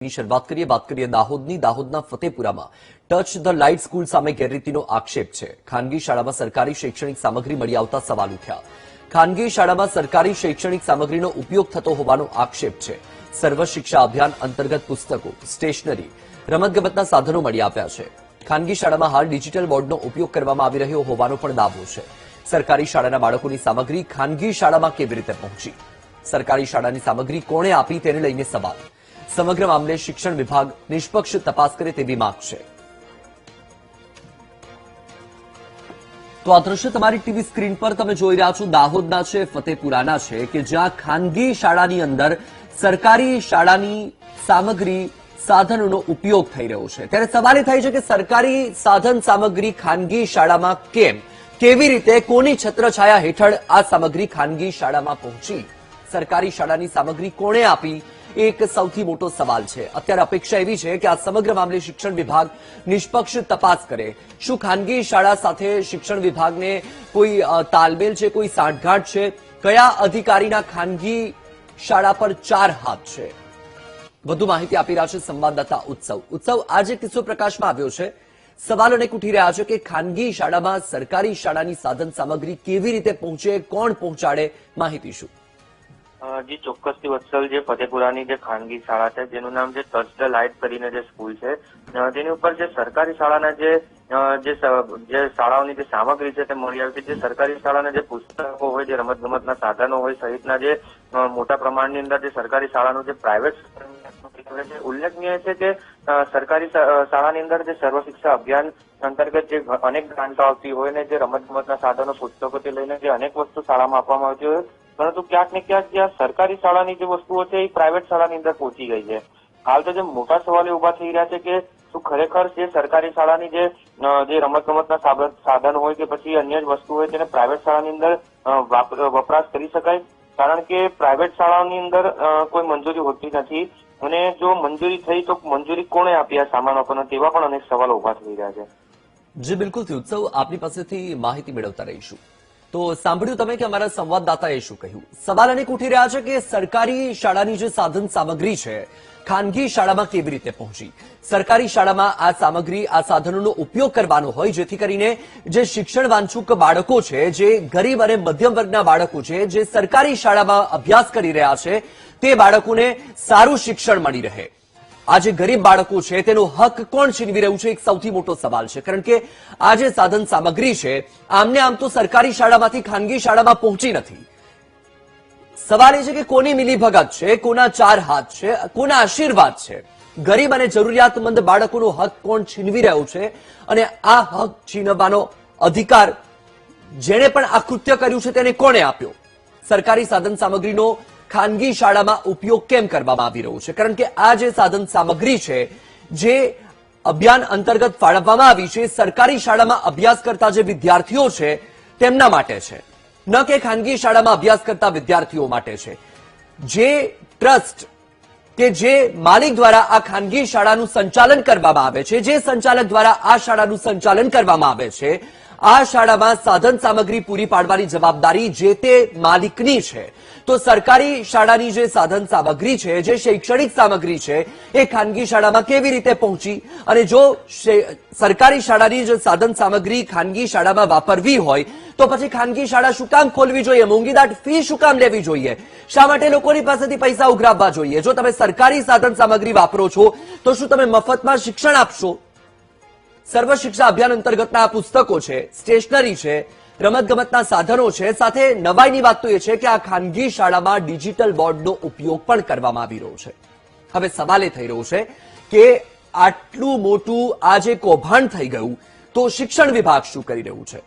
ની શરૂઆત કરીએ દાહોદની ફતેપુરામાં ટચ ધ લાઇટ સ્કૂલ સામે ગેરરીતિનો આક્ષેપ છે। ખાનગી શાળામાં સરકારી શૈક્ષણિક સામગ્રી મળી આવતા સવાલ ઉઠ્યા। ખાનગી શાળામાં સરકારી શૈક્ષણિક સામગ્રીનો ઉપયોગ થતો હોવાનો આક્ષેપ છે। સર્વ શિક્ષા અભિયાન અંતર્ગત પુસ્તકો, સ્ટેશનરી, રમતગમતના સાધનો મળી આવ્યા છે। ખાનગી શાળામાં હાલ ડિજિટલ બોર્ડનો ઉપયોગ કરવામાં આવી રહ્યો હોવાનો પણ દાવો છે। સરકારી શાળાના બાળકોની સામગ્રી ખાનગી શાળામાં કેવી રીતે પહોંચી? સરકારી શાળાની સામગ્રી કોણે આપી તેને લઈને સવાલ। સમગ્ર મામલે શિક્ષણ વિભાગ નિષ્પક્ષ તપાસ કરે તેવી માંગ છે। તો આ દ્રશ્ય તમારી ટીવી સ્ક્રીન પર તમે જોઈ રહ્યા છો, દાહોદના છે, ફતેપુરાના છે કે જ્યાં ખાનગી શાળાની અંદર સરકારી શાળાની સામગ્રી સાધનોનો ઉપયોગ થઈ રહ્યો છે। ત્યારે સવાલ એ થાય છે કે સરકારી સાધન સામગ્રી ખાનગી શાળામાં કેમ, કેવી રીતે, કોની છત્રછાયા હેઠળ આ સામગ્રી ખાનગી શાળામાં પહોંચી? સરકારી શાળાની સામગ્રી કોણે આપી? એક સૌથી મોટો સવાલ છે। અત્યારે અપેક્ષા એવી છે કે આ સમગ્ર મામલે શિક્ષણ વિભાગ નિષ્પક્ષ તપાસ કરે। શું ખાનગી શાળા સાથે શિક્ષણ વિભાગને કોઈ તાલમેલ છે, કોઈ સાંઠગાંઠ છે? કયા અધિકારીના ખાનગી શાળા પર ચાર હાથ છે? વધુ માહિતી આપી રહ્યા છે સંવાદદાતા ઉત્સવ। આજે કિસ્સો પ્રકાશમાં આવ્યો છે। સવાલો અનેક ઉઠી રહ્યા છે કે ખાનગી શાળામાં સરકારી શાળાની સાધન સામગ્રી કેવી રીતે પહોંચે, કોણ પહોંચાડે? માહિતી શું? જી ચોક્કસથી વત્સલ, જે ફતેપુરાની જે ખાનગી શાળા છે જેનું નામ છે ટચ ધ લાઇટ કરીને જે સ્કૂલ છે, તેની ઉપર જે સરકારી શાળાના જે શાળાઓની જે સામગ્રી છે તે મળી આવી છે। જે સરકારી શાળાના જે પુસ્તકો હોય, જે રમતગમતના સાધનો હોય સહિતના જે મોટા પ્રમાણની અંદર જે સરકારી શાળાનું જે પ્રાઇવેટ ઉલ્લેખનીય છે કે સરકારી શાળાની અંદર જે સર્વ શિક્ષા અભિયાન અંતર્ગત જે અનેક ગ્રાન્ટો આવતી હોય ને જે રમતગમતના સાધનો, પુસ્તકોથી લઈને જે અનેક વસ્તુ શાળામાં આપવામાં આવતી હોય, પરંતુ ક્યાંક ને ક્યાંક જે સરકારી શાળાની જે વસ્તુઓ છે એ પ્રાઇવેટ શાળાની અંદર પહોંચી ગઈ છે। હાલ તો જે મોટા સવાલો ઉભા થઈ રહ્યા છે કે શું ખરેખર જે સરકારી શાળાની જે રમતગમતના સાધનો હોય કે પછી અન્ય જ વસ્તુ હોય તેને પ્રાઇવેટ શાળાની અંદર વપરાશ કરી શકાય? કારણ કે પ્રાઇવેટ શાળાઓની અંદર કોઈ મંજૂરી હોતી નથી અને જો મંજૂરી થઈ તો મંજૂરી કોણે આપી આ સામાન આપવાનો, તેવા પણ અનેક સવાલો ઉભા થઈ રહ્યા છે। જી બિલકુલ ઉત્સવ, આપની પાસેથી માહિતી મેળવતા રહીશું। તો સાંભળ્યું તમે કે અમારા સંવાદદાતાએ શું કહ્યું? સવાલ અનેક ઉઠી રહ્યા છે કે સરકારી શાળાની જે સાધન સામગ્રી છે ખાનગી શાળામાં કેવી રીતે પહોંચી? સરકારી શાળામાં આ સામગ્રી, આ સાધનોનો ઉપયોગ કરવાનો હોય જેથી કરીને જે શિક્ષણ વાંચુક બાળકો છે, જે ગરીબ અને મધ્યમ વર્ગના બાળકો છે, જે સરકારી શાળામાં અભ્યાસ કરી રહ્યા છે, તે બાળકોને સારું શિક્ષણ મળી રહે। આ જે ગરીબ બાળકો છે તેનો હક કોણ છીનવી રહ્યું છે? એક સૌથી મોટો સવાલ છે। કારણ કે આ જે સાધન સામગ્રી છે આમને આમ તો સરકારી શાળામાંથી ખાનગી શાળામાં પહોંચી નથી। સવાલ એ છે કે કોની મિલીભગત છે, કોના ચાર હાથ છે, કોના આશીર્વાદ છે? ગરીબ અને જરૂરિયાતમંદ બાળકોનો હક કોણ છીનવી રહ્યો છે? અને આ હક છીનવવાનો અધિકાર જેણે પણ આ કૃત્ય કર્યું છે તેને કોણે આપ્યો? સરકારી સાધન સામગ્રીનો ખાનગી શાળામાં ઉપયોગ કેમ કરવામાં આવી રહ્યો છે? કારણ કે આ જે સાધન સામગ્રી છે જે અભિયાન અંતર્ગત ફાળવવામાં આવી છે સરકારી શાળામાં અભ્યાસ કરતા જે વિદ્યાર્થીઓ છે તેમના માટે છે, ન કે ખાનગી શાળામાં અભ્યાસ કરતા વિદ્યાર્થીઓ માટે છે। જે ટ્રસ્ટ કે જે માલિક દ્વારા આ ખાનગી શાળાનું સંચાલન કરવામાં આવે છે, જે સંચાલક દ્વારા આ શાળાનું સંચાલન કરવામાં આવે છે, આ શાળામાં સાધન સામગ્રી પૂરી પાડવાની જવાબદારી જે તે માલિકની છે। તો સરકારી શાળાની જે સાધન સામગ્રી છે, જે શૈક્ષણિક સામગ્રી છે, એ ખાનગી શાળામાં કેવી રીતે પહોંચી? અને જો સરકારી શાળાની જે સાધન સામગ્રી ખાનગી શાળામાં વાપરવી હોય તો પછી ખાનગી શાળા શું કામ ખોલવી જોઈએ? મોંઘીદાટ ફી શું કામ લેવી જોઈએ? શા માટે લોકોની પાસેથી પૈસા ઉઘરાવવા જોઈએ? જો તમે સરકારી સાધન સામગ્રી વાપરો છો તો શું તમે મફતમાં શિક્ષણ આપશો? સર્વ શિક્ષા અભિયાન અંતર્ગતના આ પુસ્તકો છે, સ્ટેશનરી છે, રમતગમતના સાધનો છે, સાથે નવાઈની વાત તો એ છે કે આ ખાનગી શાળામાં ડિજિટલ બોર્ડનો ઉપયોગ પણ કરવામાં આવી રહ્યો છે। હવે સવાલ એ થઈ રહ્યો છે કે આટલું મોટું આ જે કૌભાંડ થઈ ગયું તો શિક્ષણ વિભાગ શું કરી રહ્યું છે?